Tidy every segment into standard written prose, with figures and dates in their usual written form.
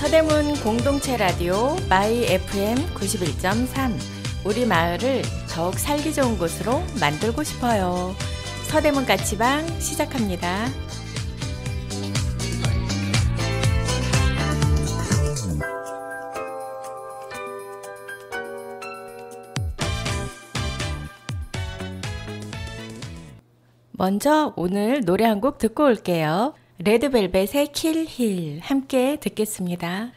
서대문 공동체 라디오 마이 FM 91.3. 우리 마을을 더욱 살기 좋은 곳으로 만들고 싶어요. 서대문 까치방 시작합니다. 먼저 오늘 노래 한 곡 듣고 올게요. 레드벨벳의 킬힐 함께 듣겠습니다.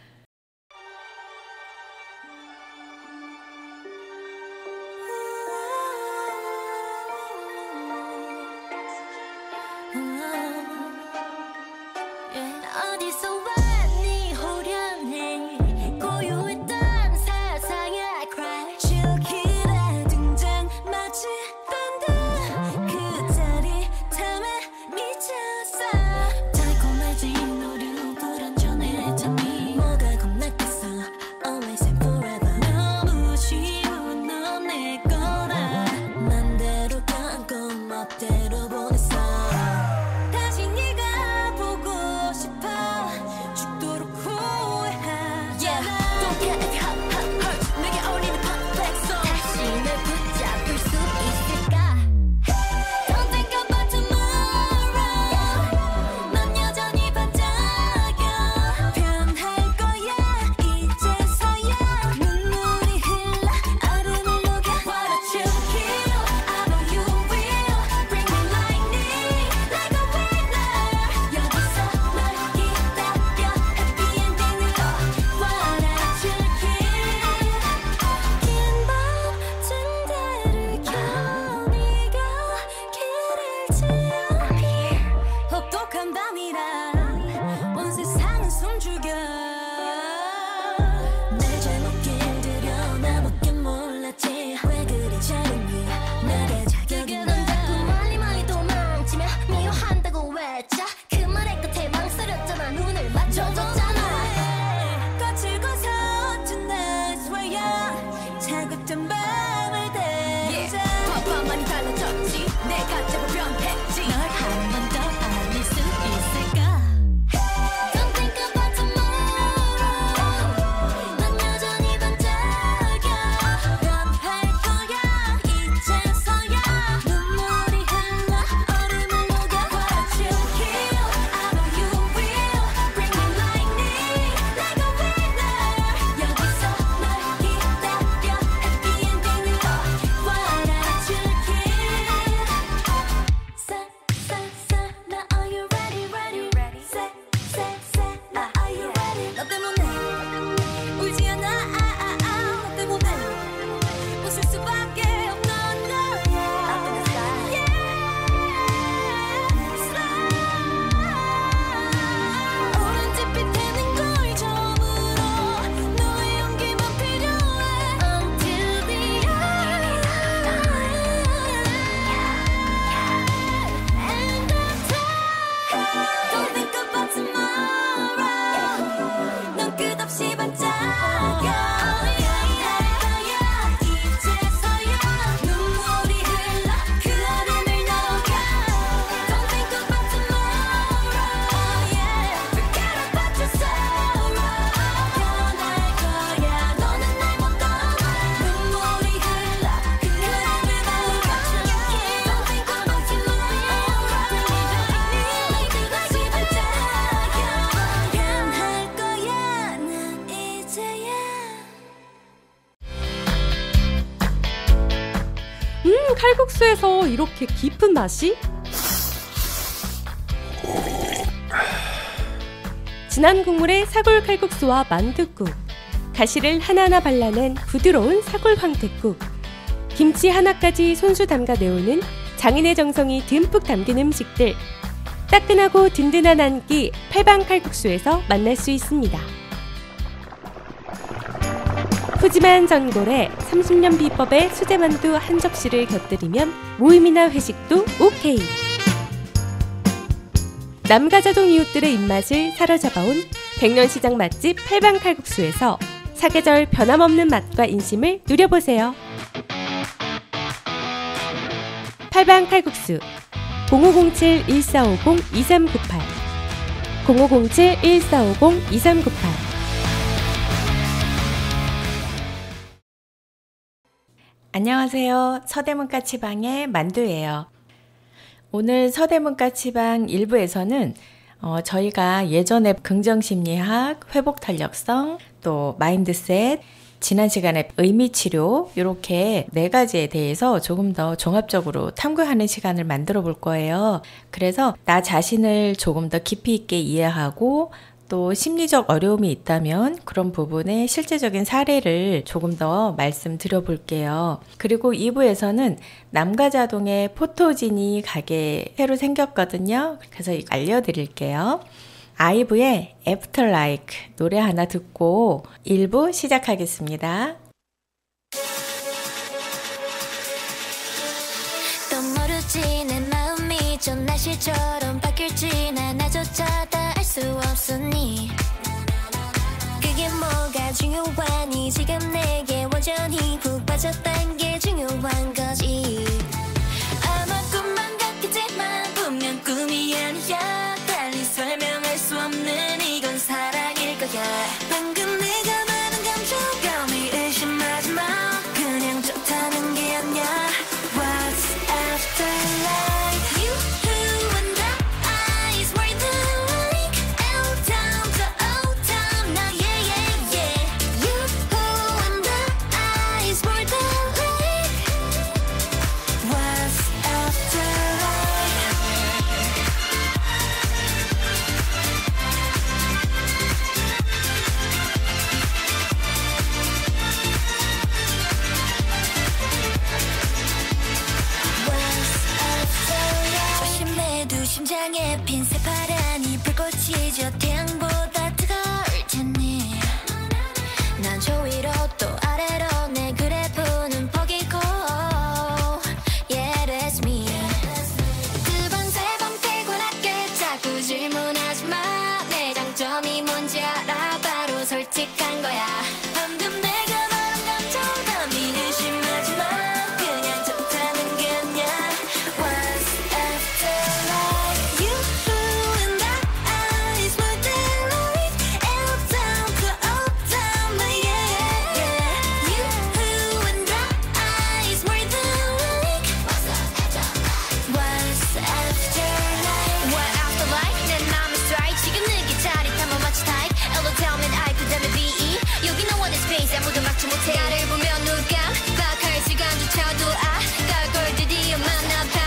칼국수에서 이렇게 깊은 맛이? 진한 국물에 사골 칼국수와 만둣국, 가시를 하나하나 발라낸 부드러운 사골 황태국, 김치 하나까지 손수 담가 내오는 장인의 정성이 듬뿍 담긴 음식들, 따끈하고 든든한 한 끼 팔방 칼국수에서 만날 수 있습니다. 푸짐한 전골에 30년 비법의 수제만두 한 접시를 곁들이면 모임이나 회식도 오케이. 남가자동 이웃들의 입맛을 사로잡아온 백년시장 맛집 팔방칼국수에서 사계절 변함없는 맛과 인심을 누려보세요. 팔방칼국수 0507-1450-2398 0507-1450-2398 안녕하세요. 서대문까치방의 만두예요. 오늘 서대문까치방 1부에서는 저희가 예전에 긍정심리학, 회복탄력성, 또 마인드셋, 지난 시간에 의미치료 이렇게 4가지에 대해서 조금 더 종합적으로 탐구하는 시간을 만들어 볼 거예요. 그래서 나 자신을 조금 더 깊이 있게 이해하고 또 심리적 어려움이 있다면 그런 부분의 실제적인 사례를 조금 더 말씀드려 볼게요. 그리고 2부에서는 남가자동에 포토지니 가게 새로 생겼거든요. 그래서 이거 알려드릴게요. 아이브의 After Like 노래 하나 듣고 1부 시작하겠습니다. 또 모르지 내 마음이 좀 날씨처럼 바뀔지 나조차 다 알 수 없으니 그게 뭐가 중요하니 지금 내게 완전히 푹 빠졌단 게 중요한 거지. 아마 꿈만 같겠지만 분명 꿈이 아니야. 달리 설명할 수 없는 이건 사랑일 거야. 방금 내가 말한 감정감이 의심하지 마. 그냥 좋다는 게 아니야. What's after life? You who and I is more than like L down to O down. Now yeah yeah yeah. You who and I is more than like What's after life? 조심해도 심장에 핀 새파란이 불꽃이 저 태양보다 뜨거울 테니 난 저 위로 또 아래로 내 그래프는 포기고 Yeah that's me. 두 번 세 번 피곤하게 자꾸 질문하지 마. 내 장점이 뭔지 알아. 바로 솔직한 거야. 방금 내가 말한 감정감이 의심하지 마. 그냥 좋다는 게 아니야. What's after life? You and I is more than like L down to O down. Yeah yeah. You and I is more than like What's after life? What after life? 내 맘은 strike. 지금 느낀 짜릿함은 마치 type. L로 태우면 I 그다음에 BE. 여기 no one is space. 아무도 막지 못해. 나를 보면 눈 깜빡할 시간조차도 아까울 걸 드디어 만나봐.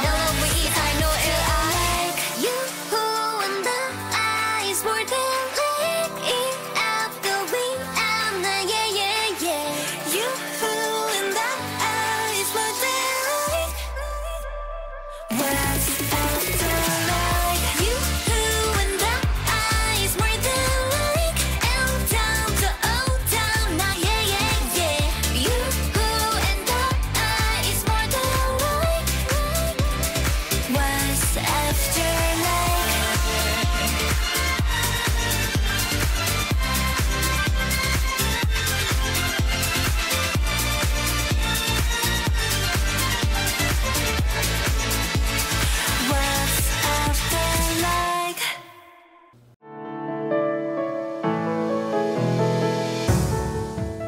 Now we is I know it like you and I is more than like it out the way I'm not yeah yeah yeah. You and I is more than like What's after life? You and I is more than like L down to O down. Now yeah yeah yeah. You and I is more than like What's after life? What's after life?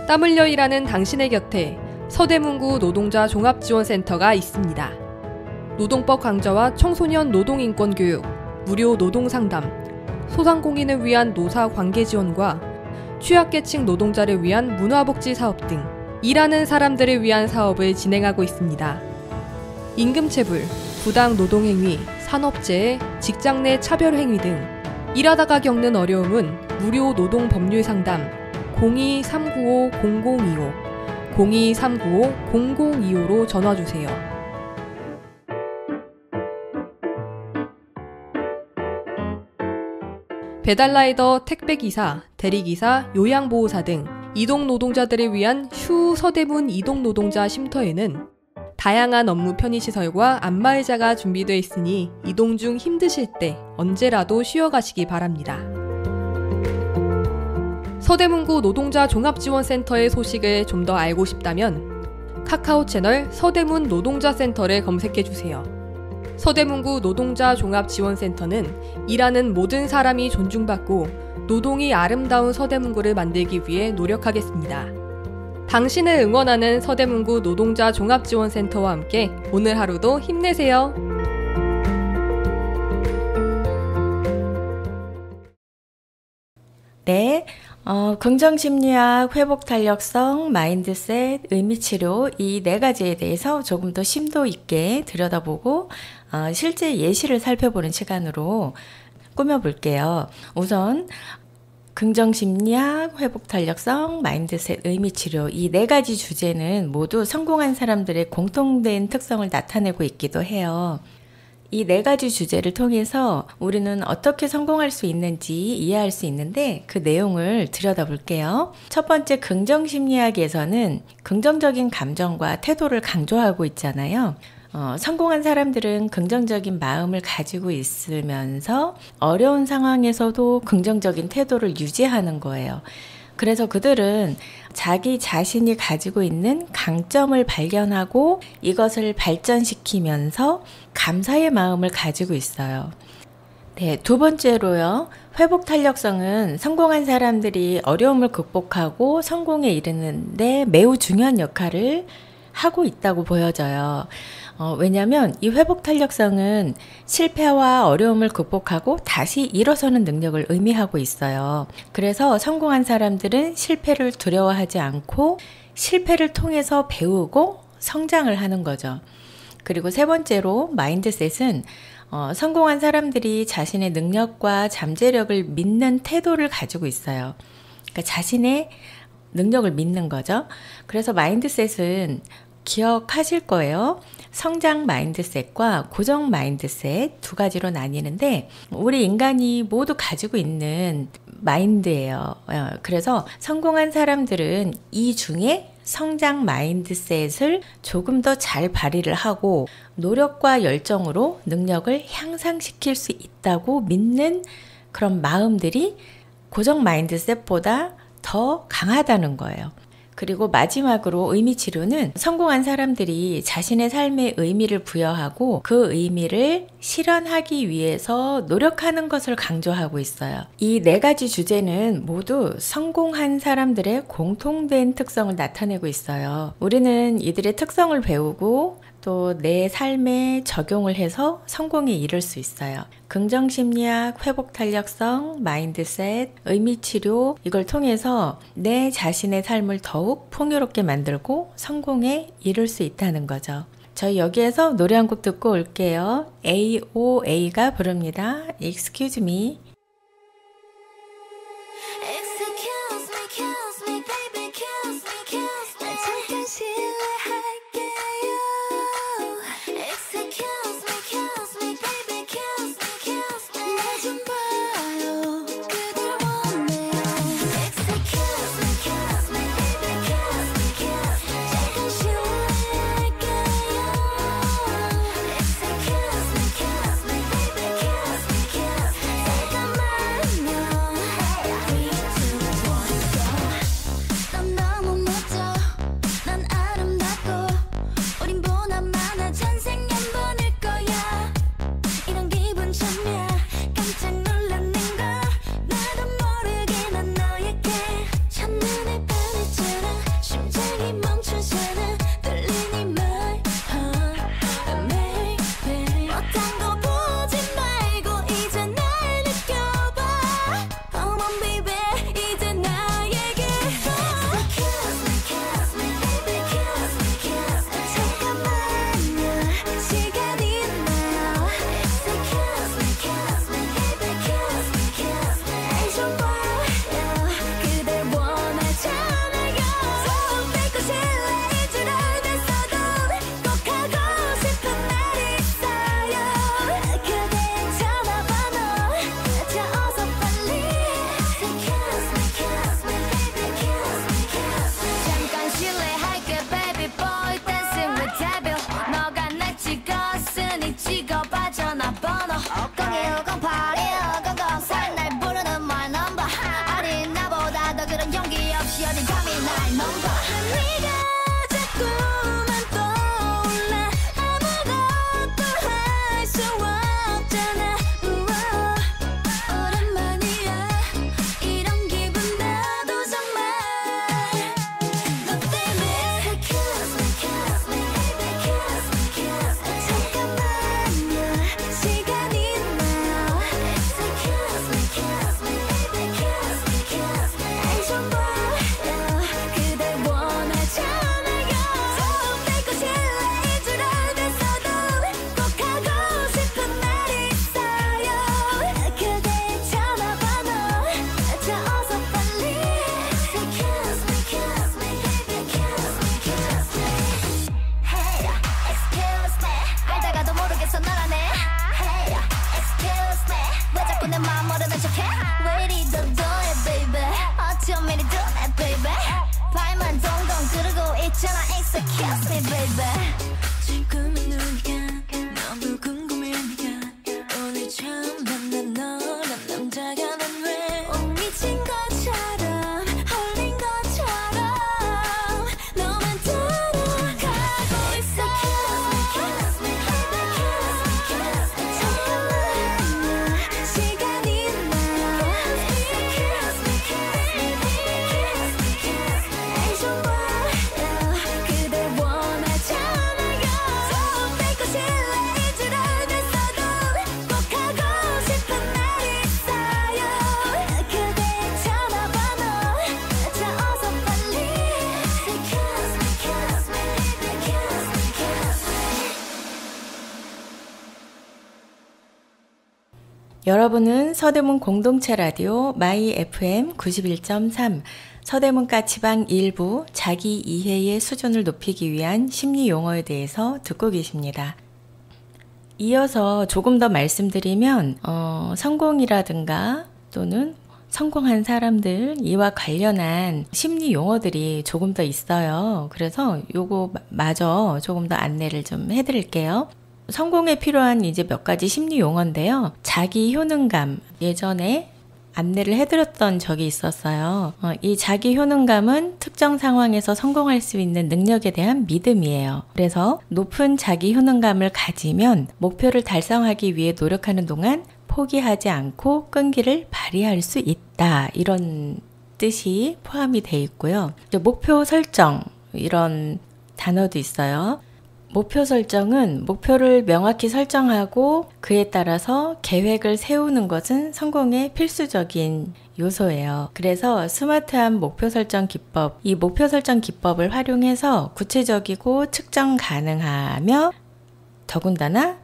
땀 흘려 일하는 당신의 곁에 서대문구 노동자 종합지원센터가 있습니다. 노동법 강좌와 청소년 노동인권 교육, 무료 노동상담, 소상공인을 위한 노사 관계 지원과 취약계층 노동자를 위한 문화복지 사업 등 일하는 사람들을 위한 사업을 진행하고 있습니다. 임금체불, 부당 노동행위, 산업재해, 직장 내 차별행위 등 일하다가 겪는 어려움은 무료 노동법률 상담 02-395-0025, 02-395-0025로 전화주세요. 배달라이더, 택배기사, 대리기사, 요양보호사 등 이동노동자들을 위한 슈 서대문 이동노동자 쉼터에는 다양한 업무 편의시설과 안마의자가 준비되어 있으니 이동 중 힘드실 때 언제라도 쉬어가시기 바랍니다. 서대문구 노동자 종합지원센터의 소식을 좀 더 알고 싶다면 카카오 채널 서대문 노동자센터를 검색해주세요. 서대문구 노동자 종합지원센터는 일하는 모든 사람이 존중받고 노동이 아름다운 서대문구를 만들기 위해 노력하겠습니다. 당신을 응원하는 서대문구 노동자 종합지원센터와 함께 오늘 하루도 힘내세요. 네, 긍정심리학, 회복탄력성, 마인드셋, 의미치료 이 네 가지에 대해서 조금 더 심도 있게 들여다보고 실제 예시를 살펴보는 시간으로 꾸며볼게요. 우선 긍정심리학, 회복탄력성, 마인드셋, 의미치료 이 네 가지 주제는 모두 성공한 사람들의 공통된 특성을 나타내고 있기도 해요. 이 네 가지 주제를 통해서 우리는 어떻게 성공할 수 있는지 이해할 수 있는데 그 내용을 들여다볼게요. 첫 번째 긍정심리학에서는 긍정적인 감정과 태도를 강조하고 있잖아요. 성공한 사람들은 긍정적인 마음을 가지고 있으면서 어려운 상황에서도 긍정적인 태도를 유지하는 거예요. 그래서 그들은 자기 자신이 가지고 있는 강점을 발견하고 이것을 발전시키면서 감사의 마음을 가지고 있어요. 네, 두 번째로요. 회복탄력성은 성공한 사람들이 어려움을 극복하고 성공에 이르는데 매우 중요한 역할을 하고 있다고 보여져요. 왜냐하면 이 회복탄력성은 실패와 어려움을 극복하고 다시 일어서는 능력을 의미하고 있어요. 그래서 성공한 사람들은 실패를 두려워하지 않고 실패를 통해서 배우고 성장을 하는 거죠. 그리고 세 번째로 마인드셋은 성공한 사람들이 자신의 능력과 잠재력을 믿는 태도를 가지고 있어요. 그러니까 자신의 능력을 믿는 거죠. 그래서 마인드셋은 기억하실 거예요. 성장 마인드셋과 고정 마인드셋 두 가지로 나뉘는데 우리 인간이 모두 가지고 있는 마인드예요. 그래서 성공한 사람들은 이 중에 성장 마인드셋을 조금 더 잘 발휘를 하고 노력과 열정으로 능력을 향상시킬 수 있다고 믿는 그런 마음들이 고정 마인드셋보다 더 강하다는 거예요. 그리고 마지막으로 의미치료는 성공한 사람들이 자신의 삶에 의미를 부여하고 그 의미를 실현하기 위해서 노력하는 것을 강조하고 있어요. 이 네 가지 주제는 모두 성공한 사람들의 공통된 특성을 나타내고 있어요. 우리는 이들의 특성을 배우고 또 내 삶에 적용을 해서 성공에 이를 수 있어요. 긍정심리학, 회복탄력성, 마인드셋, 의미치료 이걸 통해서 내 자신의 삶을 더욱 풍요롭게 만들고 성공에 이를 수 있다는 거죠. 저희 여기에서 노래 한 곡 듣고 올게요. AOA가 부릅니다. Excuse me. me baby 지금은 누가 너무 궁금해 네가 오늘 처음 만난 너란 남자가 난 왜 미친 것처럼 홀린 것처럼 너만 따라가고 있어 Kiss me, kiss me, kiss me 시간이 나요 Kiss me, kiss me, kiss me, kiss me 날 좋아요 그대 원하잖아요 좀 뺏고 실례인 줄 알면서도 꼭 하고 싶은 날 있어요 그대의 전화번호 자 어서 빨리 Say kiss me, kiss me, kiss me, kiss me 여러분은 서대문 공동체 라디오 마이 FM 91.3 서대문 까치방 일부 자기 이해의 수준을 높이기 위한 심리 용어에 대해서 듣고 계십니다. 이어서 조금 더 말씀드리면 성공이라든가 또는 성공한 사람들 이와 관련한 심리 용어들이 조금 더 있어요. 그래서 요거 마저 조금 더 안내를 좀 해드릴게요. 성공에 필요한 이제 몇 가지 심리 용어인데요. 자기 효능감, 예전에 안내를 해드렸던 적이 있었어요. 이 자기 효능감은 특정 상황에서 성공할 수 있는 능력에 대한 믿음이에요. 그래서 높은 자기 효능감을 가지면 목표를 달성하기 위해 노력하는 동안 포기하지 않고 끈기를 발휘할 수 있다. 이런 뜻이 포함이 되어 있고요. 목표 설정, 이런 단어도 있어요. 목표 설정은 목표를 명확히 설정하고 그에 따라서 계획을 세우는 것은 성공의 필수적인 요소예요. 그래서 스마트한 목표 설정 기법, 이 목표 설정 기법을 활용해서 구체적이고 측정 가능하며 더군다나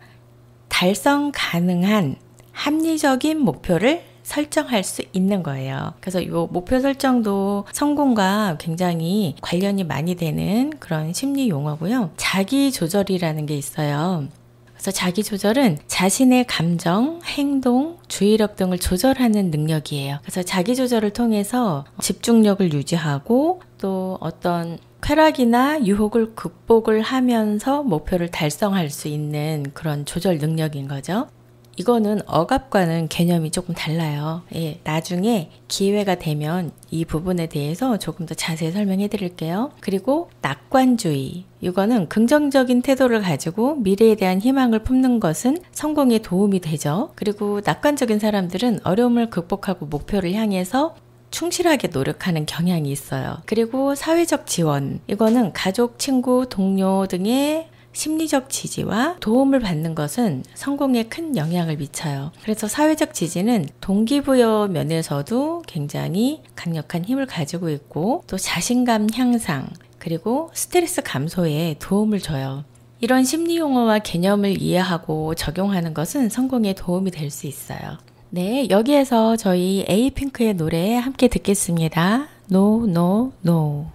달성 가능한 합리적인 목표를 설정할 수 있는 거예요. 그래서 이 목표 설정도 성공과 굉장히 관련이 많이 되는 그런 심리 용어고요. 자기 조절이라는 게 있어요. 그래서 자기 조절은 자신의 감정, 행동, 주의력 등을 조절하는 능력이에요. 그래서 자기 조절을 통해서 집중력을 유지하고 또 어떤 쾌락이나 유혹을 극복을 하면서 목표를 달성할 수 있는 그런 조절 능력인 거죠. 이거는 억압과는 개념이 조금 달라요. 예, 나중에 기회가 되면 이 부분에 대해서 조금 더 자세히 설명해 드릴게요. 그리고 낙관주의. 이거는 긍정적인 태도를 가지고 미래에 대한 희망을 품는 것은 성공에 도움이 되죠. 그리고 낙관적인 사람들은 어려움을 극복하고 목표를 향해서 충실하게 노력하는 경향이 있어요. 그리고 사회적 지원. 이거는 가족, 친구, 동료 등의 심리적 지지와 도움을 받는 것은 성공에 큰 영향을 미쳐요. 그래서 사회적 지지는 동기부여 면에서도 굉장히 강력한 힘을 가지고 있고 또 자신감 향상 그리고 스트레스 감소에 도움을 줘요. 이런 심리 용어와 개념을 이해하고 적용하는 것은 성공에 도움이 될 수 있어요. 네, 여기에서 저희 에이핑크의 노래 함께 듣겠습니다. No, no, no.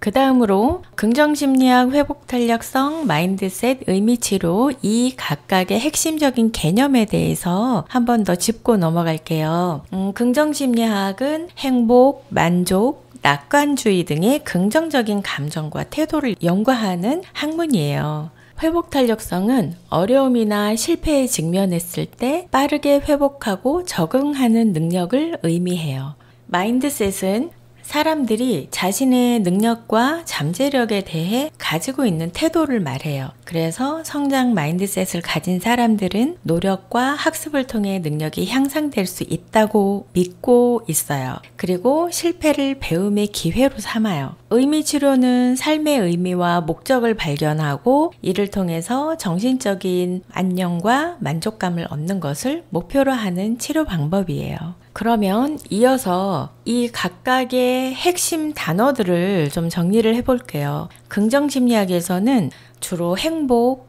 그 다음으로 긍정심리학, 회복탄력성, 마인드셋, 의미치료 이 각각의 핵심적인 개념에 대해서 한 번 더 짚고 넘어갈게요. 긍정심리학은 행복, 만족, 낙관주의 등의 긍정적인 감정과 태도를 연구하는 학문이에요. 회복탄력성은 어려움이나 실패에 직면했을 때 빠르게 회복하고 적응하는 능력을 의미해요. 마인드셋은 사람들이 자신의 능력과 잠재력에 대해 가지고 있는 태도를 말해요. 그래서 성장 마인드셋을 가진 사람들은 노력과 학습을 통해 능력이 향상될 수 있다고 믿고 있어요. 그리고 실패를 배움의 기회로 삼아요. 의미치료는 삶의 의미와 목적을 발견하고 이를 통해서 정신적인 안녕과 만족감을 얻는 것을 목표로 하는 치료 방법이에요. 그러면 이어서 이 각각의 핵심 단어들을 좀 정리를 해볼게요. 긍정심리학에서는 주로 행복,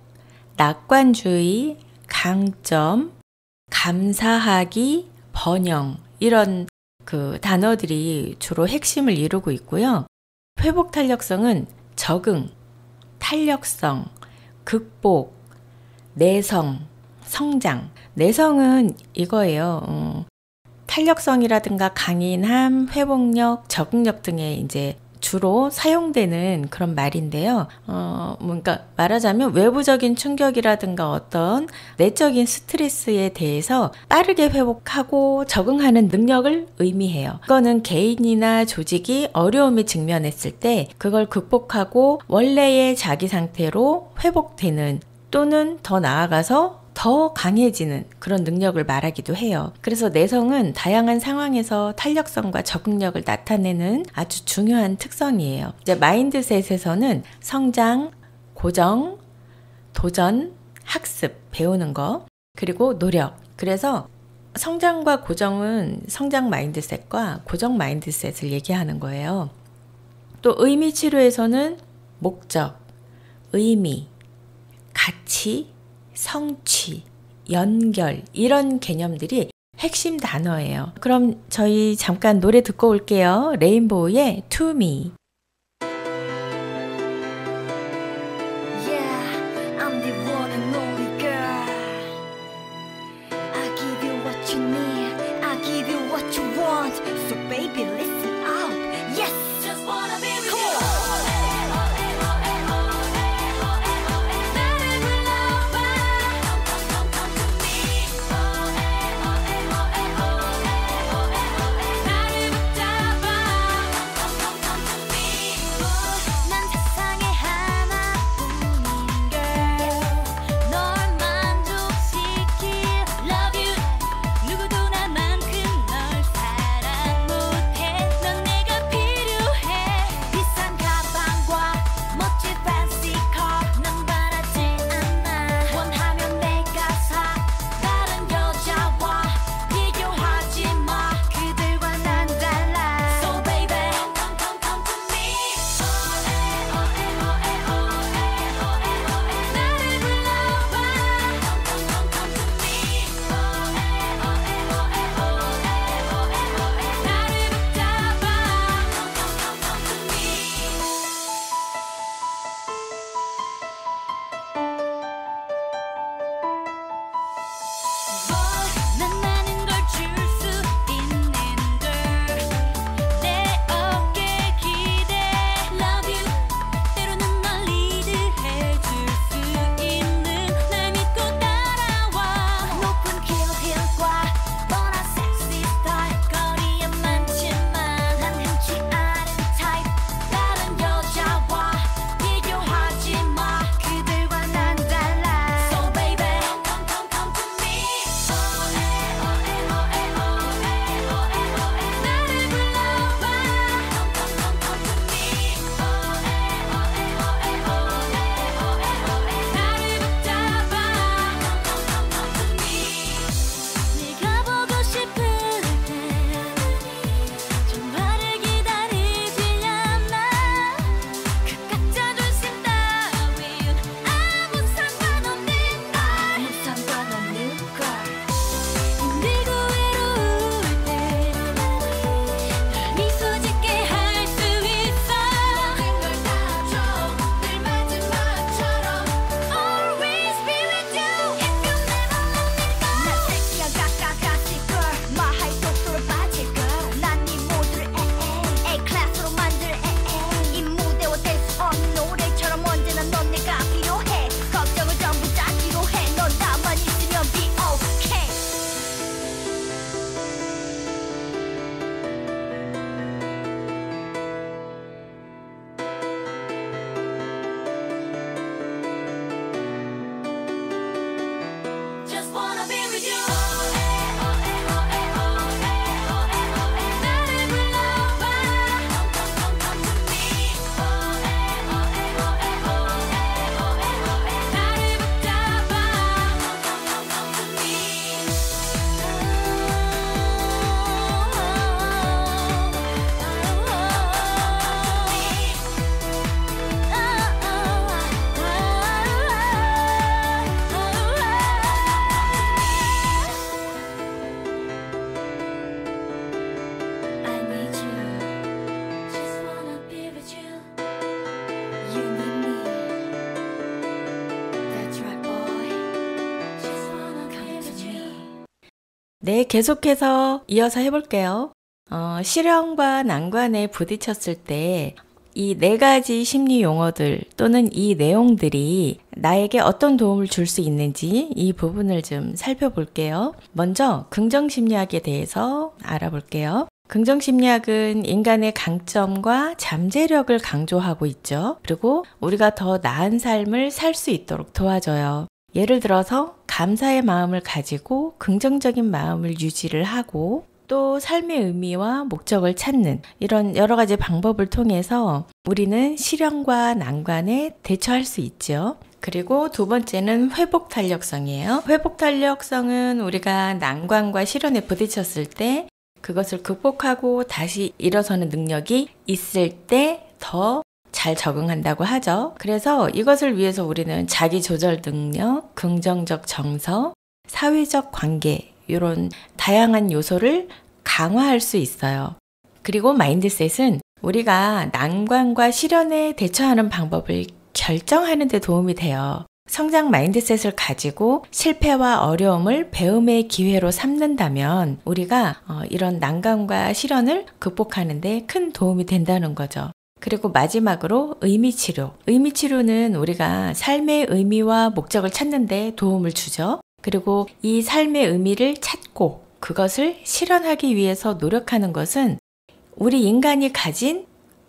낙관주의, 강점, 감사하기, 번영 이런 그 단어들이 주로 핵심을 이루고 있고요. 회복탄력성은 적응, 탄력성, 극복, 내성, 성장. 내성은 이거예요. 탄력성이라든가 강인함, 회복력, 적응력 등의 이제 주로 사용되는 그런 말인데요. 그러니까 말하자면 외부적인 충격이라든가 어떤 내적인 스트레스에 대해서 빠르게 회복하고 적응하는 능력을 의미해요. 이거는 개인이나 조직이 어려움에 직면했을 때 그걸 극복하고 원래의 자기 상태로 회복되는 또는 더 나아가서 더 강해지는 그런 능력을 말하기도 해요. 그래서 내성은 다양한 상황에서 탄력성과 적응력을 나타내는 아주 중요한 특성이에요. 이제 마인드셋에서는 성장, 고정, 도전, 학습, 배우는 거, 그리고 노력. 그래서 성장과 고정은 성장 마인드셋과 고정 마인드셋을 얘기하는 거예요. 또 의미 치료에서는 목적, 의미, 가치, 성취, 연결 이런 개념들이 핵심 단어예요. 그럼 저희 잠깐 노래 듣고 올게요. 레인보우의 To Me. 네, 계속해서 이어서 해볼게요. 실현과 난관에 부딪혔을 때 이 4가지 심리 용어들 또는 이 내용들이 나에게 어떤 도움을 줄 수 있는지 이 부분을 좀 살펴볼게요. 먼저 긍정심리학에 대해서 알아볼게요. 긍정심리학은 인간의 강점과 잠재력을 강조하고 있죠. 그리고 우리가 더 나은 삶을 살 수 있도록 도와줘요. 예를 들어서 감사의 마음을 가지고 긍정적인 마음을 유지를 하고 또 삶의 의미와 목적을 찾는 이런 여러 가지 방법을 통해서 우리는 시련과 난관에 대처할 수 있죠. 그리고 두 번째는 회복 탄력성이에요. 회복 탄력성은 우리가 난관과 시련에 부딪혔을 때 그것을 극복하고 다시 일어서는 능력이 있을 때 더 잘 적응한다고 하죠. 그래서 이것을 위해서 우리는 자기 조절 능력, 긍정적 정서, 사회적 관계 이런 다양한 요소를 강화할 수 있어요. 그리고 마인드셋은 우리가 난관과 시련에 대처하는 방법을 결정하는 데 도움이 돼요. 성장 마인드셋을 가지고 실패와 어려움을 배움의 기회로 삼는다면 우리가 이런 난관과 시련을 극복하는 데 큰 도움이 된다는 거죠. 그리고 마지막으로 의미치료. 의미치료는 우리가 삶의 의미와 목적을 찾는 데 도움을 주죠. 그리고 이 삶의 의미를 찾고 그것을 실현하기 위해서 노력하는 것은 우리 인간이 가진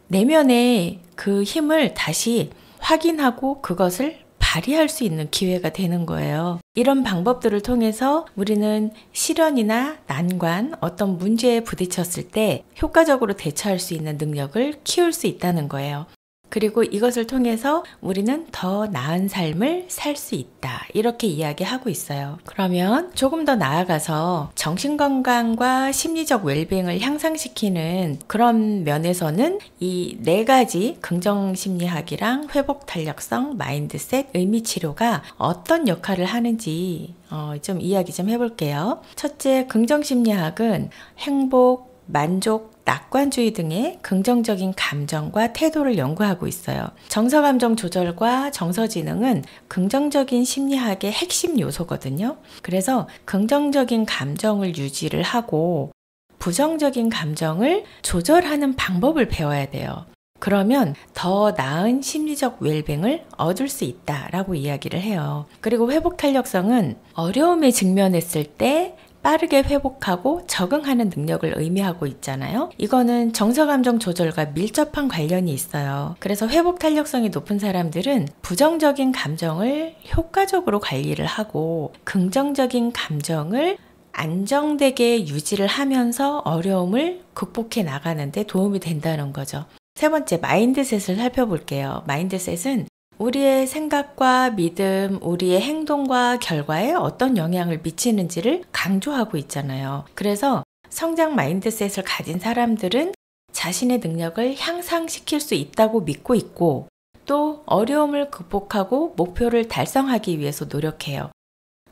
내면의 그 힘을 다시 확인하고 그것을 발휘할 수 있는 기회가 되는 거예요. 이런 방법들을 통해서 우리는 시련이나 난관, 어떤 문제에 부딪혔을 때 효과적으로 대처할 수 있는 능력을 키울 수 있다는 거예요. 그리고 이것을 통해서 우리는 더 나은 삶을 살 수 있다. 이렇게 이야기하고 있어요. 그러면 조금 더 나아가서 정신건강과 심리적 웰빙을 향상시키는 그런 면에서는 이 4가지 긍정심리학이랑 회복탄력성, 마인드셋, 의미치료가 어떤 역할을 하는지 좀 이야기 좀 해볼게요. 첫째, 긍정심리학은 행복, 만족, 낙관주의 등의 긍정적인 감정과 태도를 연구하고 있어요. 정서감정 조절과 정서지능은 긍정적인 심리학의 핵심 요소거든요. 그래서 긍정적인 감정을 유지를 하고 부정적인 감정을 조절하는 방법을 배워야 돼요. 그러면 더 나은 심리적 웰빙을 얻을 수 있다라고 이야기를 해요. 그리고 회복탄력성은 어려움에 직면했을 때 빠르게 회복하고 적응하는 능력을 의미하고 있잖아요. 이거는 정서감정 조절과 밀접한 관련이 있어요. 그래서 회복 탄력성이 높은 사람들은 부정적인 감정을 효과적으로 관리를 하고 긍정적인 감정을 안정되게 유지를 하면서 어려움을 극복해 나가는 데 도움이 된다는 거죠. 세 번째, 마인드셋을 살펴볼게요. 마인드셋은 우리의 생각과 믿음, 우리의 행동과 결과에 어떤 영향을 미치는지를 강조하고 있잖아요. 그래서 성장 마인드셋을 가진 사람들은 자신의 능력을 향상시킬 수 있다고 믿고 있고 또 어려움을 극복하고 목표를 달성하기 위해서 노력해요.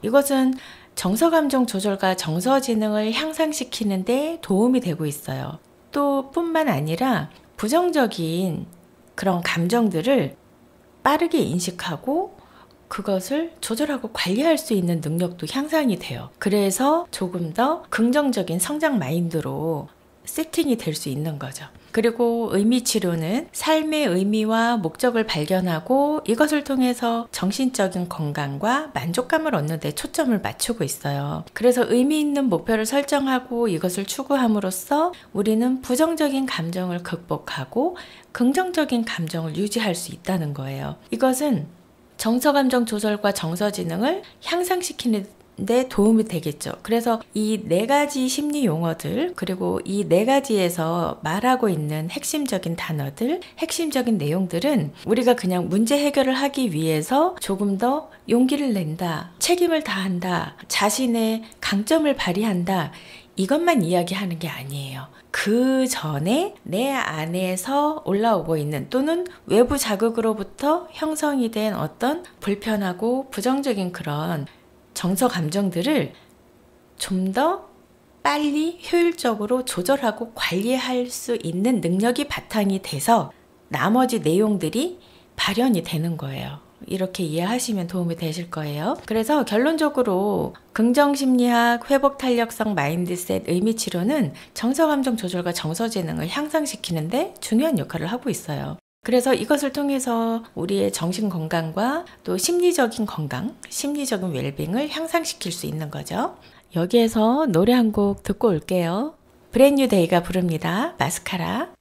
이것은 정서감정 조절과 정서지능을 향상시키는 데 도움이 되고 있어요. 또 뿐만 아니라 부정적인 그런 감정들을 빠르게 인식하고 그것을 조절하고 관리할 수 있는 능력도 향상이 돼요. 그래서 조금 더 긍정적인 성장 마인드로 세팅이 될 수 있는 거죠. 그리고 의미치료는 삶의 의미와 목적을 발견하고 이것을 통해서 정신적인 건강과 만족감을 얻는 데 초점을 맞추고 있어요. 그래서 의미 있는 목표를 설정하고 이것을 추구함으로써 우리는 부정적인 감정을 극복하고 긍정적인 감정을 유지할 수 있다는 거예요. 이것은 정서감정 조절과 정서지능을 향상시키는 데 도움이 되겠죠. 그래서 이 4가지 심리 용어들 그리고 이 4가지에서 말하고 있는 핵심적인 단어들, 핵심적인 내용들은 우리가 그냥 문제 해결을 하기 위해서 조금 더 용기를 낸다, 책임을 다한다, 자신의 강점을 발휘한다 이것만 이야기하는 게 아니에요. 그 전에 내 안에서 올라오고 있는 또는 외부 자극으로부터 형성이 된 어떤 불편하고 부정적인 그런 정서 감정들을 좀 더 빨리 효율적으로 조절하고 관리할 수 있는 능력이 바탕이 돼서 나머지 내용들이 발현이 되는 거예요. 이렇게 이해하시면 도움이 되실 거예요. 그래서 결론적으로 긍정심리학, 회복탄력성 마인드셋 의미치료는 정서감정 조절과 정서지능을 향상시키는데 중요한 역할을 하고 있어요. 그래서 이것을 통해서 우리의 정신건강과 또 심리적인 건강, 심리적인 웰빙을 향상시킬 수 있는 거죠. 여기에서 노래 한 곡 듣고 올게요. 브랜뉴 데이가 부릅니다. 마스카라.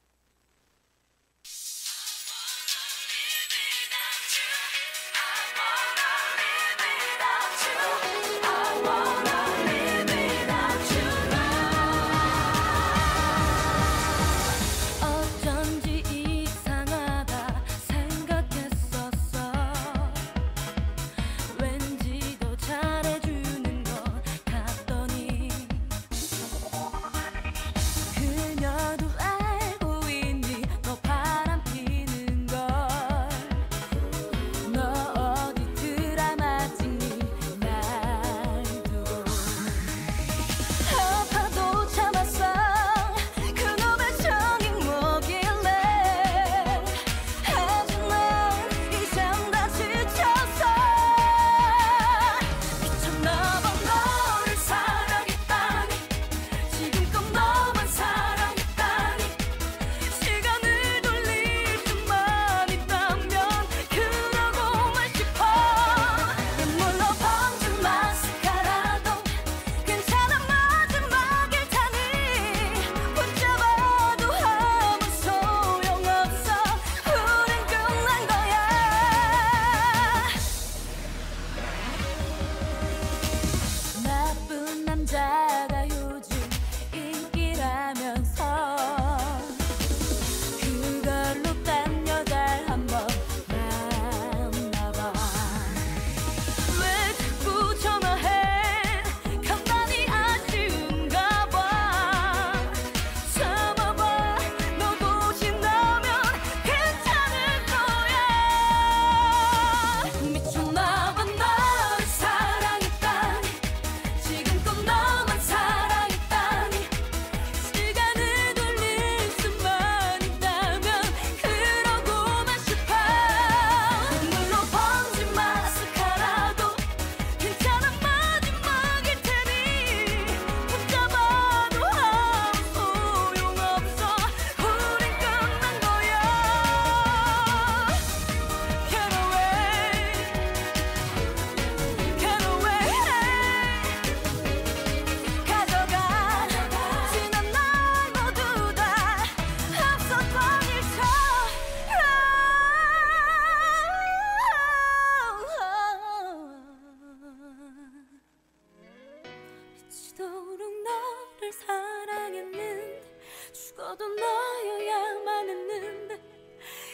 죽어도 너여야만 했는데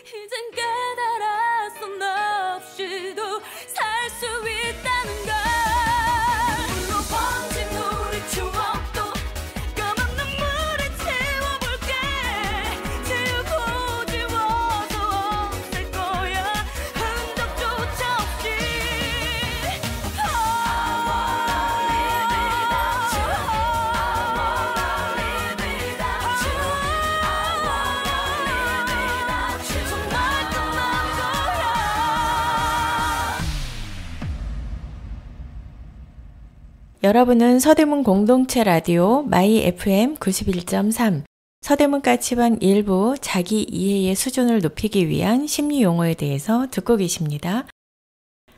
이젠 깨달았어. 너 없이도 살 수 있다는 걸. 물로 번진 우리 추억도 까만 눈물에 채워볼게. 지우고 지워서 없앨 거야 흔적조차 없이. I wanna live without you. I wanna live without you. I wanna live without you. 정말 떠난 거야. 여러분은 서대문 공동체 라디오 마이 FM 91.3 서대문 까치반 일부 자기 이해의 수준을 높이기 위한 심리 용어에 대해서 듣고 계십니다.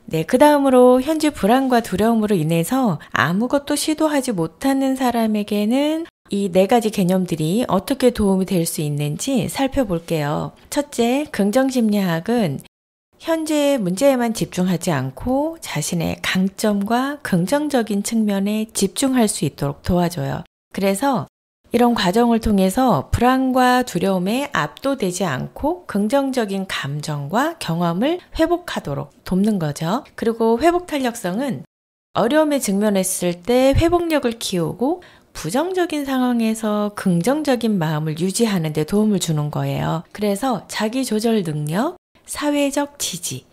네, 그 다음으로 현재 불안과 두려움으로 인해서 아무것도 시도하지 못하는 사람에게는 이 네 가지 개념들이 어떻게 도움이 될 수 있는지 살펴볼게요. 첫째, 긍정심리학은 현재의 문제에만 집중하지 않고 자신의 강점과 긍정적인 측면에 집중할 수 있도록 도와줘요. 그래서 이런 과정을 통해서 불안과 두려움에 압도되지 않고 긍정적인 감정과 경험을 회복하도록 돕는 거죠. 그리고 회복탄력성은 어려움에 직면했을 때 회복력을 키우고 부정적인 상황에서 긍정적인 마음을 유지하는 데 도움을 주는 거예요. 그래서 자기 조절 능력, 사회적 지지,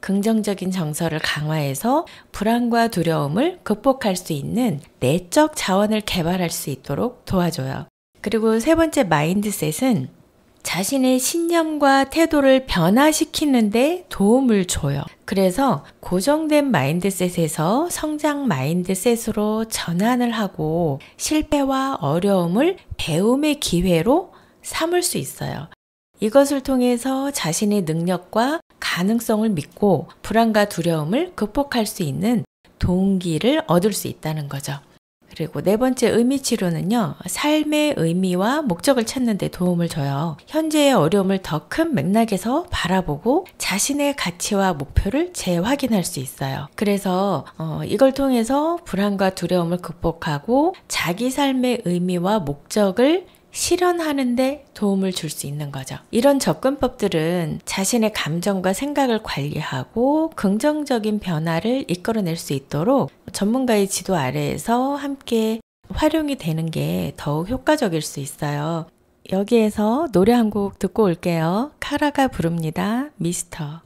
긍정적인 정서를 강화해서 불안과 두려움을 극복할 수 있는 내적 자원을 개발할 수 있도록 도와줘요. 그리고 세 번째 마인드셋은 자신의 신념과 태도를 변화시키는데 도움을 줘요. 그래서 고정된 마인드셋에서 성장 마인드셋으로 전환을 하고 실패와 어려움을 배움의 기회로 삼을 수 있어요. 이것을 통해서 자신의 능력과 가능성을 믿고 불안과 두려움을 극복할 수 있는 동기를 얻을 수 있다는 거죠. 그리고 네 번째 의미 치료는요, 삶의 의미와 목적을 찾는 데 도움을 줘요. 현재의 어려움을 더 큰 맥락에서 바라보고 자신의 가치와 목표를 재확인할 수 있어요. 그래서 이걸 통해서 불안과 두려움을 극복하고 자기 삶의 의미와 목적을 실현하는 데 도움을 줄 수 있는 거죠. 이런 접근법들은 자신의 감정과 생각을 관리하고 긍정적인 변화를 이끌어낼 수 있도록 전문가의 지도 아래에서 함께 활용이 되는 게 더욱 효과적일 수 있어요. 여기에서 노래 한 곡 듣고 올게요. 카라가 부릅니다. 미스터.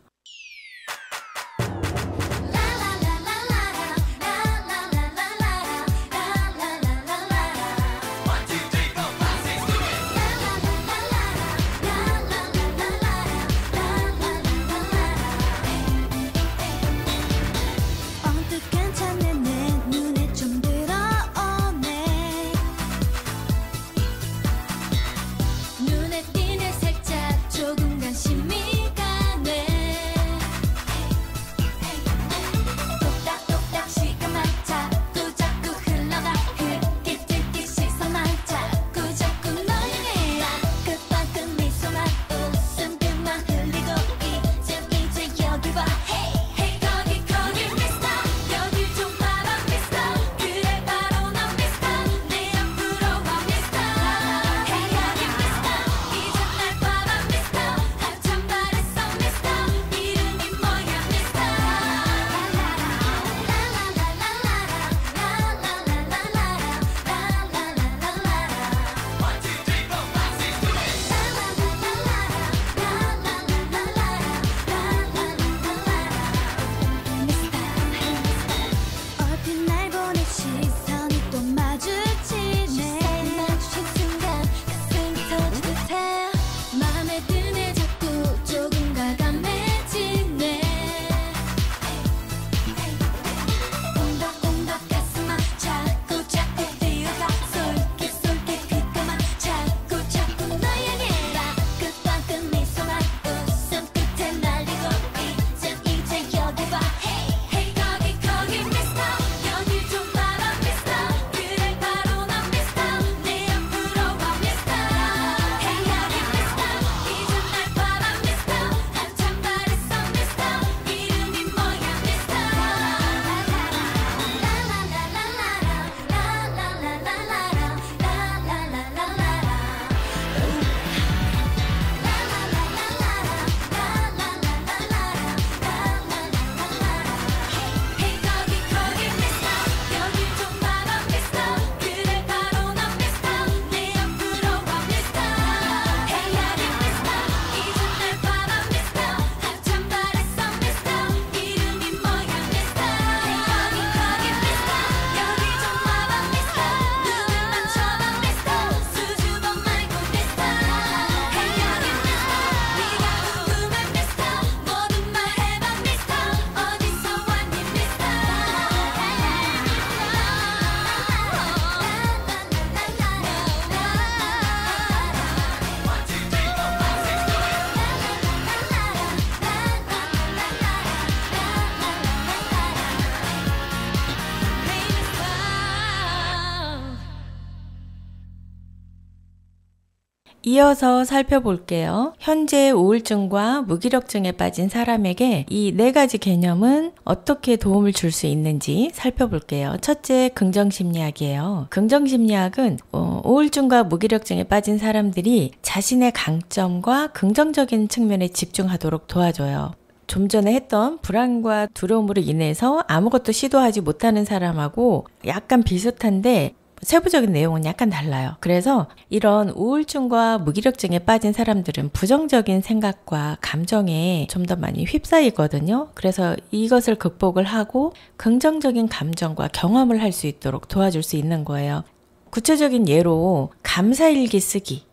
이어서 살펴볼게요. 현재 우울증과 무기력증에 빠진 사람에게 이 네 가지 개념은 어떻게 도움을 줄 수 있는지 살펴볼게요. 첫째, 긍정심리학이에요. 긍정심리학은 우울증과 무기력증에 빠진 사람들이 자신의 강점과 긍정적인 측면에 집중하도록 도와줘요. 좀 전에 했던 불안과 두려움으로 인해서 아무것도 시도하지 못하는 사람하고 약간 비슷한데 세부적인 내용은 약간 달라요. 그래서 이런 우울증과 무기력증에 빠진 사람들은 부정적인 생각과 감정에 좀 더 많이 휩싸이거든요. 그래서 이것을 극복을 하고 긍정적인 감정과 경험을 할 수 있도록 도와줄 수 있는 거예요. 구체적인 예로 감사일기 쓰기.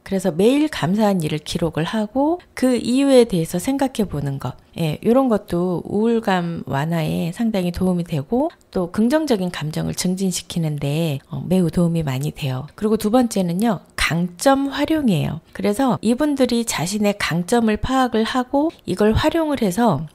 그래서 매일 감사한 일을 기록을 하고 그 이유에 대해서 생각해 보는 것. 이런 것도 우울감 완화에 상당히 도움이 되고 또 긍정적인 감정을 증진시키는데 매우 도움이 많이 돼요. 그리고 두 번째는요. 강점 활용이에요. 그래서 이분들이 자신의 강점을 파악을 하고 이걸 활용을 해서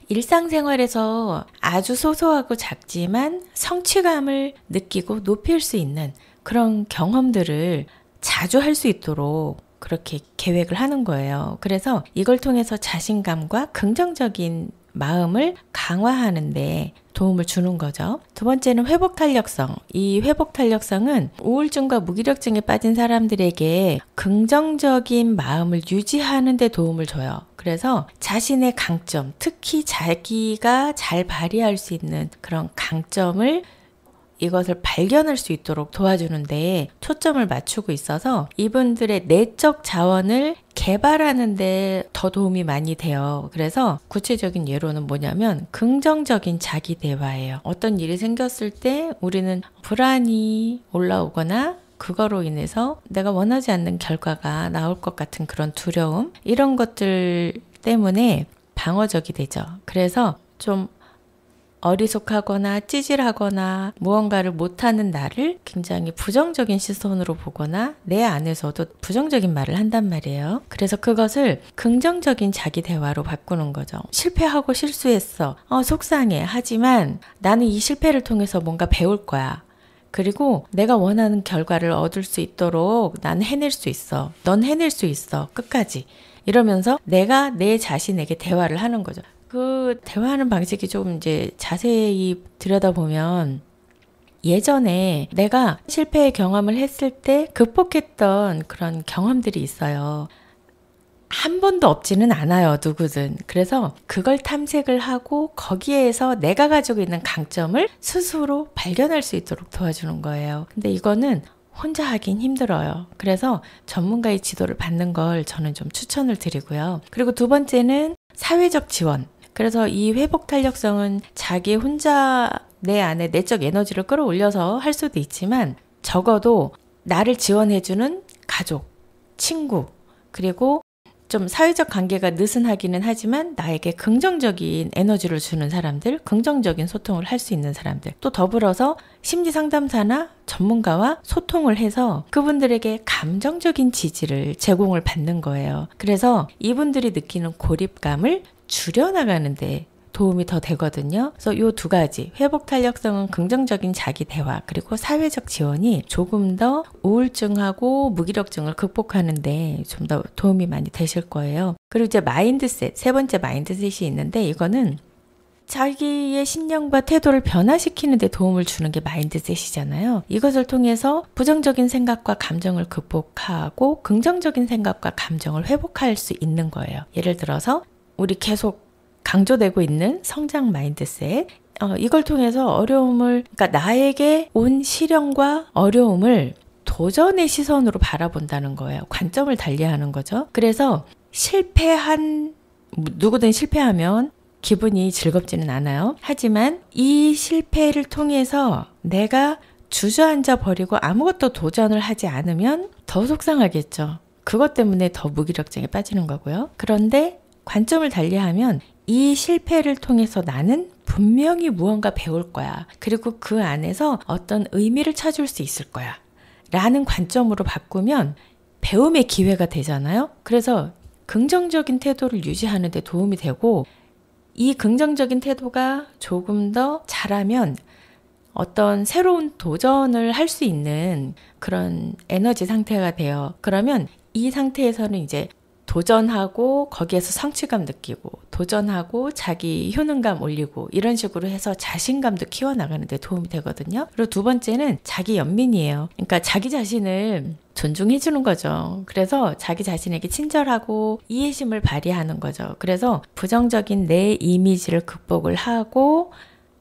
일상생활에서 아주 소소하고 작지만 성취감을 느끼고 높일 수 있는 그런 경험들을 자주 할 수 있도록 그렇게 계획을 하는 거예요. 그래서 이걸 통해서 자신감과 긍정적인 마음을 강화하는데 도움을 주는 거죠. 두 번째는 회복 탄력성. 이 회복 탄력성은 우울증과 무기력증에 빠진 사람들에게 긍정적인 마음을 유지하는 데 도움을 줘요. 그래서 자신의 강점, 특히 자기가 잘 발휘할 수 있는 그런 강점을 이것을 발견할 수 있도록 도와주는데 초점을 맞추고 있어서 이분들의 내적 자원을 개발하는 데 더 도움이 많이 돼요. 그래서 구체적인 예로는 뭐냐면 긍정적인 자기 대화예요. 어떤 일이 생겼을 때 우리는 불안이 올라오거나 그거로 인해서 내가 원하지 않는 결과가 나올 것 같은 그런 두려움, 이런 것들 때문에 방어적이 되죠. 그래서 좀 어리숙하거나 찌질하거나 무언가를 못하는 나를 굉장히 부정적인 시선으로 보거나 내 안에서도 부정적인 말을 한단 말이에요. 그래서 그것을 긍정적인 자기 대화로 바꾸는 거죠. 실패하고 실수했어. 속상해. 하지만 나는 이 실패를 통해서 뭔가 배울 거야. 그리고 내가 원하는 결과를 얻을 수 있도록 난 해낼 수 있어. 넌 해낼 수 있어. 끝까지. 이러면서 내가 내 자신에게 대화를 하는 거죠. 그 대화하는 방식이 조금 이제 자세히 들여다보면 예전에 내가 실패의 경험을 했을 때 극복했던 그런 경험들이 있어요. 한 번도 없지는 않아요, 누구든. 그래서 그걸 탐색을 하고 거기에서 내가 가지고 있는 강점을 스스로 발견할 수 있도록 도와주는 거예요. 근데 이거는 혼자 하긴 힘들어요. 그래서 전문가의 지도를 받는 걸 저는 좀 추천을 드리고요. 그리고 두 번째는 사회적 지원. 그래서 이 회복 탄력성은 자기 혼자 내 안에 내적 에너지를 끌어올려서 할 수도 있지만 적어도 나를 지원해주는 가족, 친구, 그리고 좀 사회적 관계가 느슨하기는 하지만 나에게 긍정적인 에너지를 주는 사람들, 긍정적인 소통을 할 수 있는 사람들, 또 더불어서 심리상담사나 전문가와 소통을 해서 그분들에게 감정적인 지지를 제공을 받는 거예요. 그래서 이분들이 느끼는 고립감을 줄여나가는데 도움이 더 되거든요. 그래서 이 두 가지, 회복 탄력성은 긍정적인 자기 대화, 그리고 사회적 지원이 조금 더 우울증하고 무기력증을 극복하는데 좀 더 도움이 많이 되실 거예요. 그리고 이제 마인드셋, 세 번째 마인드셋이 있는데 이거는 자기의 신념과 태도를 변화시키는 데 도움을 주는 게 마인드셋이잖아요. 이것을 통해서 부정적인 생각과 감정을 극복하고 긍정적인 생각과 감정을 회복할 수 있는 거예요. 예를 들어서 우리 계속 강조되고 있는 성장 마인드셋, 이걸 통해서 어려움을, 그러니까 나에게 온 시련과 어려움을 도전의 시선으로 바라본다는 거예요. 관점을 달리하는 거죠. 그래서 누구든 실패하면 기분이 즐겁지는 않아요. 하지만 이 실패를 통해서 내가 주저앉아 버리고 아무것도 도전을 하지 않으면 더 속상하겠죠. 그것 때문에 더 무기력증에 빠지는 거고요. 그런데 관점을 달리하면 이 실패를 통해서 나는 분명히 무언가 배울 거야. 그리고 그 안에서 어떤 의미를 찾을 수 있을 거야. 라는 관점으로 바꾸면 배움의 기회가 되잖아요. 그래서 긍정적인 태도를 유지하는 데 도움이 되고, 이 긍정적인 태도가 조금 더 잘하면 어떤 새로운 도전을 할 수 있는 그런 에너지 상태가 돼요. 그러면 이 상태에서는 이제 도전하고 거기에서 성취감 느끼고, 도전하고 자기 효능감 올리고, 이런 식으로 해서 자신감도 키워나가는 데 도움이 되거든요. 그리고 두 번째는 자기 연민이에요. 그러니까 자기 자신을 존중해 주는 거죠. 그래서 자기 자신에게 친절하고 이해심을 발휘하는 거죠. 그래서 부정적인 내 이미지를 극복을 하고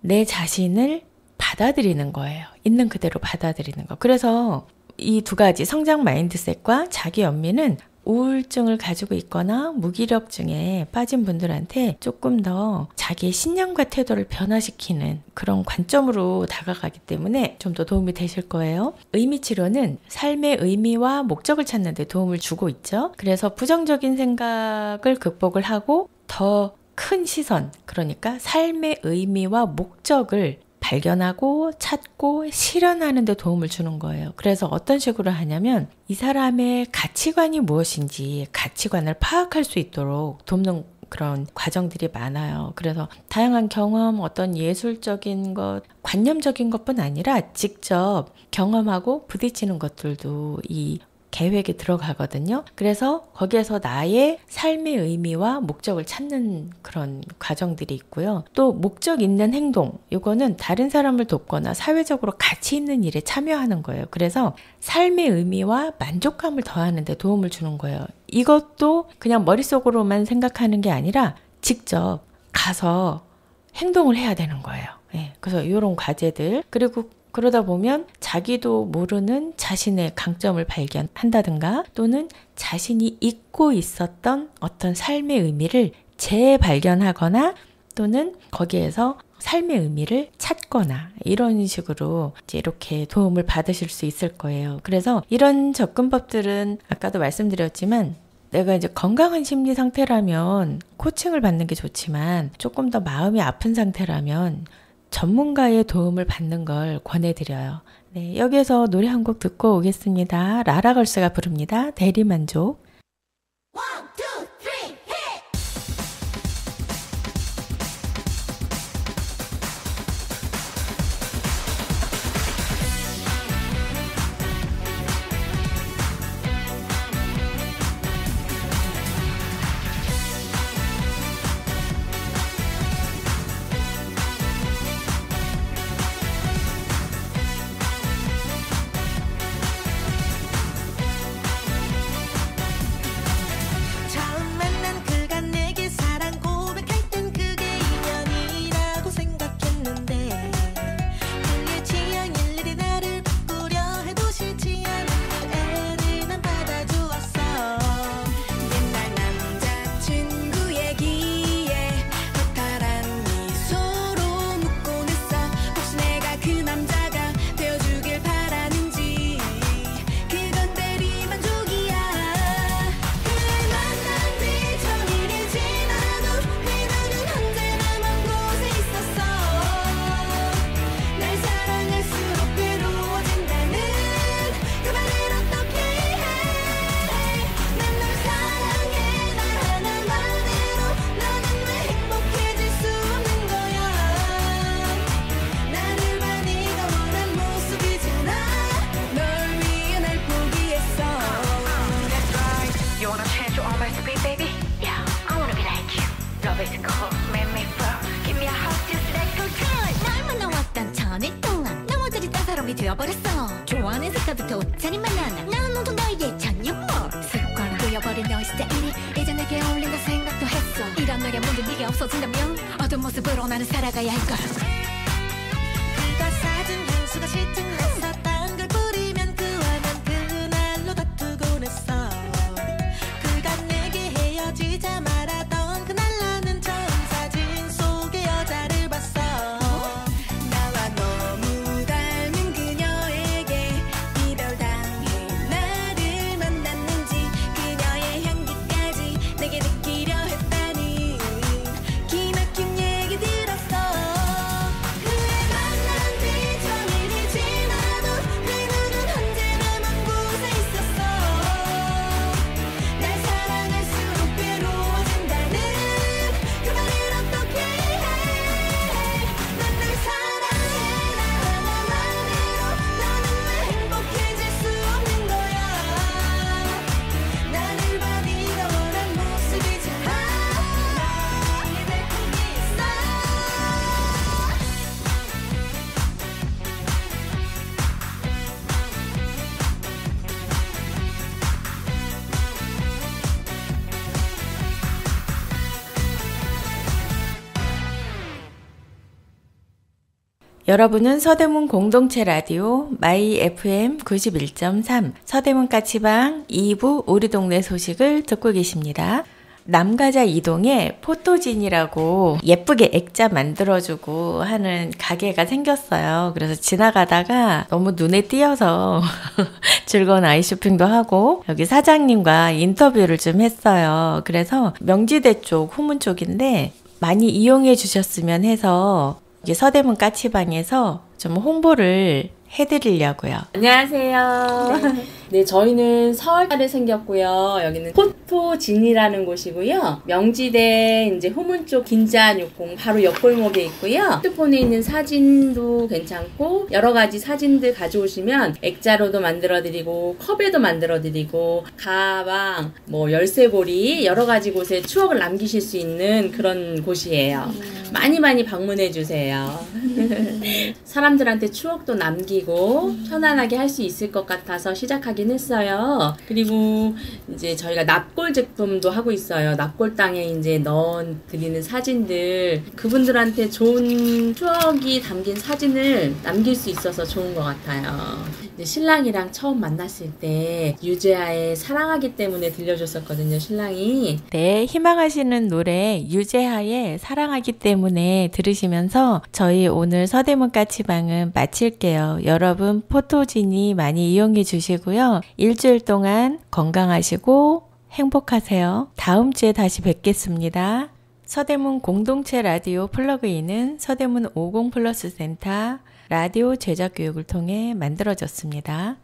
내 자신을 받아들이는 거예요. 있는 그대로 받아들이는 거. 그래서 이 두 가지, 성장 마인드셋과 자기 연민은 우울증을 가지고 있거나 무기력증에 빠진 분들한테 조금 더 자기의 신념과 태도를 변화시키는 그런 관점으로 다가가기 때문에 좀 더 도움이 되실 거예요. 의미치료는 삶의 의미와 목적을 찾는 데 도움을 주고 있죠. 그래서 부정적인 생각을 극복을 하고 더 큰 시선, 그러니까 삶의 의미와 목적을 발견하고 찾고 실현하는 데 도움을 주는 거예요. 그래서 어떤 식으로 하냐면 이 사람의 가치관이 무엇인지 가치관을 파악할 수 있도록 돕는 그런 과정들이 많아요. 그래서 다양한 경험, 어떤 예술적인 것, 관념적인 것뿐 아니라 직접 경험하고 부딪히는 것들도 이 계획에 들어가거든요. 그래서 거기에서 나의 삶의 의미와 목적을 찾는 그런 과정들이 있고요. 또 목적 있는 행동, 이거는 다른 사람을 돕거나 사회적으로 가치 있는 일에 참여하는 거예요. 그래서 삶의 의미와 만족감을 더하는 데 도움을 주는 거예요. 이것도 그냥 머릿속으로만 생각하는 게 아니라 직접 가서 행동을 해야 되는 거예요. 네, 그래서 이런 과제들, 그리고 그러다 보면 자기도 모르는 자신의 강점을 발견한다든가 또는 자신이 잊고 있었던 어떤 삶의 의미를 재발견하거나 또는 거기에서 삶의 의미를 찾거나 이런 식으로 이제 이렇게 도움을 받으실 수 있을 거예요. 그래서 이런 접근법들은 아까도 말씀드렸지만 내가 이제 건강한 심리 상태라면 코칭을 받는 게 좋지만 조금 더 마음이 아픈 상태라면 전문가의 도움을 받는 걸 권해드려요. 네, 여기에서 노래 한 곡 듣고 오겠습니다. 라라걸스가 부릅니다. 대리만족. 되어버렸어. 좋아하는 색깔부터 옷차림만 하나 난 온통 너의 전유물 습관을 되어버린 너의 스타일이 이제 내게 어울린다 생각도 했어. 이런 너의 문제 네가 없어진다면 어떤 모습으로 나는 살아가야 할까. 그가 사준 향수가 시증났어. 딴 걸 뿌리면 그와 난 그날로 다투곤 했어. 그가 내게 헤어지자 말하던 그날 나는 처음 사진 속의 여자를 봤어. 기막힌 얘기 들었어. 그의 만난 뒤 전일이지만 여러분은 서대문 공동체 라디오 마이 FM 91.3 서대문 까치방 2부 우리 동네 소식을 듣고 계십니다. 남가자 이동에 포토진이라고 예쁘게 액자 만들어주고 하는 가게가 생겼어요. 그래서 지나가다가 너무 눈에 띄어서 즐거운 아이쇼핑도 하고 여기 사장님과 인터뷰를 좀 했어요. 그래서 명지대 쪽, 후문 쪽인데 많이 이용해 주셨으면 해서 여기 서대문 까치방에서 좀 홍보를 해드리려고요. 안녕하세요. 네, 저희는 서울달에 생겼고요. 여기는 포토진이라는 곳이고요. 명지대 이제 후문 쪽 긴자육공 바로 옆골목에 있고요. 핸드폰에 있는 사진도 괜찮고 여러 가지 사진들 가져오시면 액자로도 만들어드리고 컵에도 만들어드리고 가방, 뭐 열쇠고리 여러 가지 곳에 추억을 남기실 수 있는 그런 곳이에요. 많이 방문해 주세요. 사람들한테 추억도 남기고 편안하게 할 수 있을 것 같아서 시작하긴 했어요. 그리고 이제 저희가 납골 제품도 하고 있어요. 납골 땅에 이제 넣어드리는 사진들, 그분들한테 좋은 추억이 담긴 사진을 남길 수 있어서 좋은 것 같아요. 이제 신랑이랑 처음 만났을 때 유재하의 사랑하기 때문에 들려줬었거든요, 신랑이. 네, 희망하시는 노래 유재하의 사랑하기 때문에 들으시면서 저희 오늘 서대문 까치방은 마칠게요. 여러분 포토진이 많이 이용해 주시고요. 일주일 동안 건강하시고 행복하세요. 다음 주에 다시 뵙겠습니다. 서대문 공동체 라디오 플러그인은 서대문 50 플러스 센터 라디오 제작 교육을 통해 만들어졌습니다.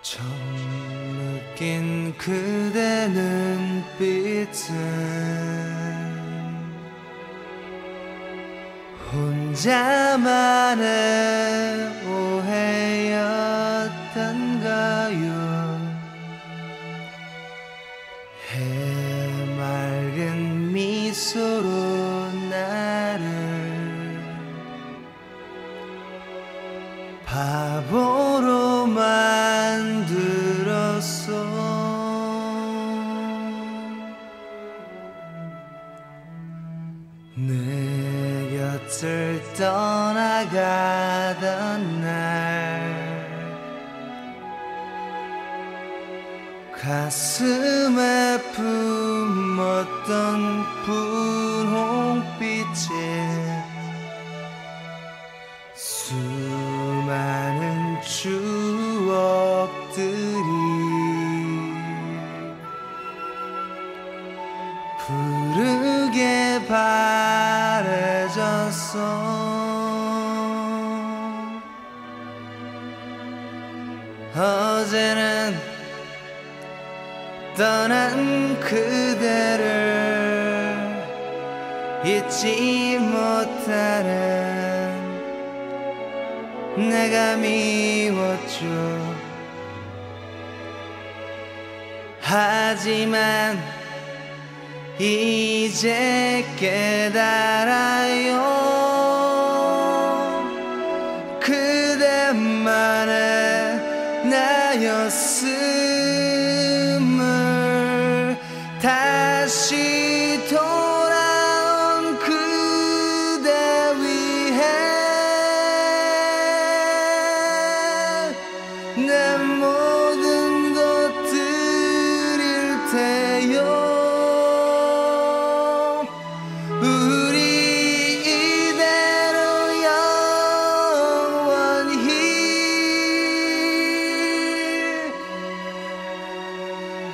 처음 느낀 그대 눈빛은 혼자만의 오해였던가요. 해맑은 미소로 나를 바보로 만들었어. 내 곁을 떠나가던 날 가슴에 품었던 분홍빛에 수많은 추억들이 푸르게 바래졌어. 어제는 떠난 그대를 잊지 못하는 내가 미웠죠. 하지만 이제 깨달아요. 그대만의 나였음을. 다시 돌아온 그대 위해 내 모든 것 드릴 테요. 우리 이대로 영원히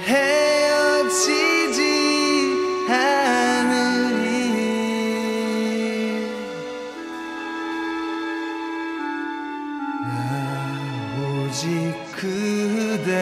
헤어지지 않으리. 나 오직 그대만을